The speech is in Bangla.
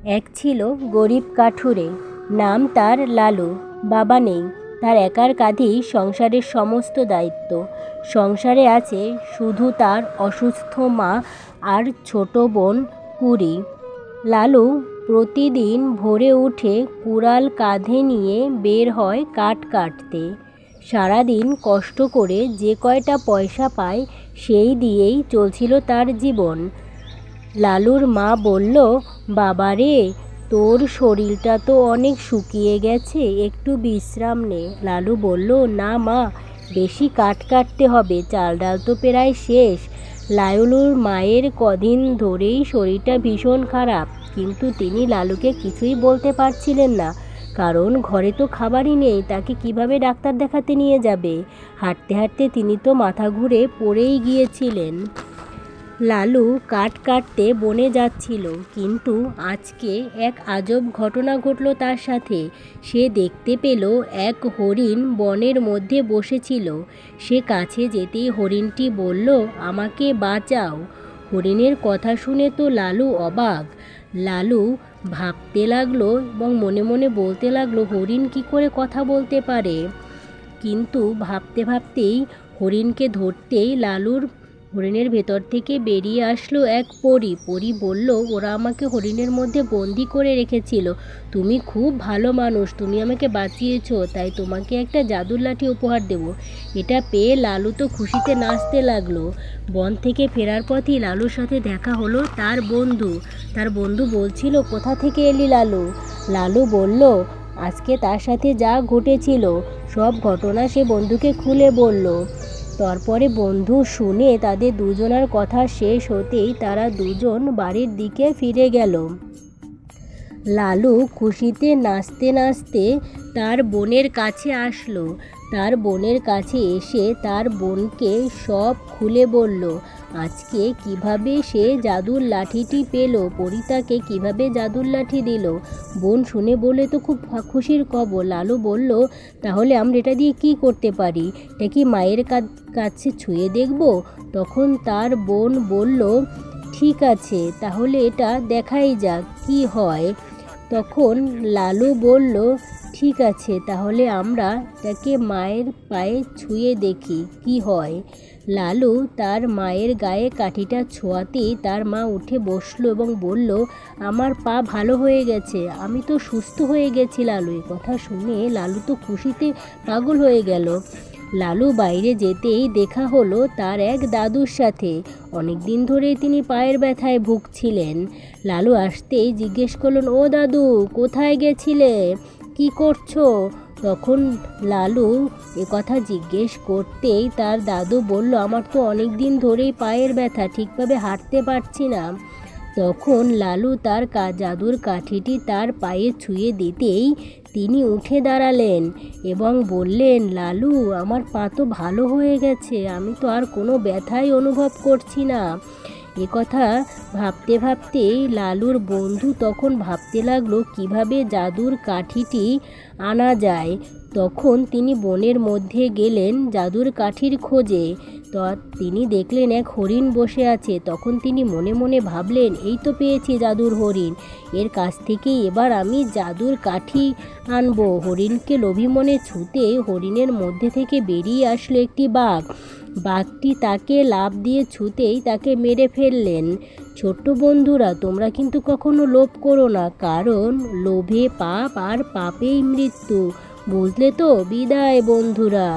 এক ছিল গরিব কাঠুরে, নাম তার লালু। বাবা নেই, তার একার কাঁধেই সংসারের সমস্ত দায়িত্ব। সংসারে আছে শুধু তার অসুস্থ মা আর ছোট বোন কুড়ি। লালু প্রতিদিন ভোরে উঠে কুড়াল কাঁধে নিয়ে বের হয় কাঠ কাটতে। সারাদিন কষ্ট করে যে কয়টা পয়সা পায় সেই দিয়েই চলছিল তার জীবন। লালুর মা বলল, বাবা রে, তোর শরীরটা তো অনেক শুকিয়ে গেছে, একটু বিশ্রাম নে। লালু বলল, না মা, বেশি কাঠ কাটতে হবে, চাল ডাল তো প্রায় শেষ। লালুর মায়ের কদিন ধরেই শরীরটা ভীষণ খারাপ, কিন্তু তিনি লালুকে কিছুই বলতে পারছিলেন না, কারণ ঘরে তো খাবারই নেই, তাকে কিভাবে ডাক্তার দেখাতে নিয়ে যাবে। হাঁটতে হাঁটতে তিনি তো মাথা ঘুরে পড়েই গিয়েছিলেন। লালু কাঠ কাটতে বনে যাচ্ছিল, কিন্তু আজকে এক আজব ঘটনা ঘটল তার সাথে। সে দেখতে পেল এক হরিণ বনের মধ্যে বসেছিল। সে কাছে যেতেই হরিণটি বলল, আমাকে বাঁচাও। হরিণের কথা শুনে তো লালু অবাক। লালু ভাবতে লাগলো এবং মনে মনে বলতে লাগলো, হরিণ কি করে কথা বলতে পারে। কিন্তু ভাবতে ভাবতেই হরিণকে ধরতেই হরিণের ভেতর থেকে বেরিয়ে আসলো এক পরী। পরী বলল, ওরা আমাকে হরিণের মধ্যে বন্দি করে রেখেছিল, তুমি খুব ভালো মানুষ, তুমি আমাকে বাঁচিয়েছো, তাই তোমাকে একটা জাদুর লাঠি উপহার দেব। এটা পেয়ে লালু তো খুশিতে নাচতে লাগলো। বন থেকে ফেরার পথেই লালুর সাথে দেখা হলো তার বন্ধু বলছিল, কোথা থেকে এলি লালু? লালু বলল, আজকে তার সাথে যা ঘটেছিল সব ঘটনা সে বন্ধুকে খুলে বলল। তারপরে বন্ধু শুনে তাদের দুজনার কথা শেষ হতেই তারা দুজন বাড়ির দিকে ফিরে গেল। লালু খুশিতে নাচতে নাচতে তার বোনের কাছে আসলো। তার বোনের কাছে এসে তার বোনকে সব খুলে বলল, আজকে কিভাবে সে জাদুর লাঠিটি পেল, পরী তাকে কিভাবে জাদুর লাঠি দিল। বোন শুনে বলে তো খুব খুশির খবর। লালু বলল, তাহলে আমরা এটা দিয়ে কি করতে পারি? এটা কি মায়ের কাছে ছুঁয়ে দেখব? তখন তার বোন বলল, ঠিক আছে, তাহলে এটা দেখাই যাক কি হয়। তখন লালু বলল, ঠিক আছে, তাহলে আমরা তাকে মায়ের পায়ে ছুঁয়ে দেখি কি হয়। লালু তার মায়ের গায়ে কাঠিটা ছোঁয়াতেই তার মা উঠে বসলো এবং বলল, আমার পা ভালো হয়ে গেছে, আমি তো সুস্থ হয়ে গেছি। লালু কথা শুনে লালু তো খুশিতে পাগল হয়ে গেল। লালু বাইরে যেতেই দেখা হলো তার এক দাদুর সাথে। অনেক দিন ধরেই তিনি পায়ের ব্যথায় ভুগছিলেন। লালু আসতেই জিজ্ঞেস করলেন, ও দাদু, কোথায় গেছিলে, কি করছো? তখন লালু কথা জিজ্ঞেস করতেই তার দাদু বলল, আমার তো অনেক দিন ধরেই পায়ের ব্যথা, ঠিকভাবে হাঁটতে পারছি না। তখন লালু তার জাদুর কাঠিটি তার পায়ে ছুঁয়ে দিতেই তিনি উঠে দাঁড়ালেন এবং বললেন, লালু, আমার পা তো ভালো হয়ে গেছে, আমি তো আর কোনো ব্যথাই অনুভব করছি না। কথা ভাবতে ভাবতেই লালুর বন্ধু তখন ভাবতে লাগলো কিভাবে জাদুর কাঠিটি আনা যায়। তখন তিনি বনের মধ্যে গেলেন জাদুর কাঠির খোঁজে। তো তিনি দেখলেন এক হরিণ বসে আছে। তখন তিনি মনে মনে ভাবলেন, এই তো পেয়েছি জাদুর হরিণ, এর কাছ থেকেই এবার আমি জাদুর কাঠি আনবো। হরিণকে লোভী মনে ছুঁতে হরিণের মধ্যে থেকে বেরিয়ে আসলো একটি বাঘ। বাঘটি তাকে লাফ দিয়ে ছুঁতেই তাকে মেরে ফেললেন। ছোট্ট বন্ধুরা, তোমরা কিন্তু কখনো লোভ করো না, কারণ লোভে পাপ আর পাপেই মৃত্যু। বুঝলে তো? বিদায় বন্ধুরা।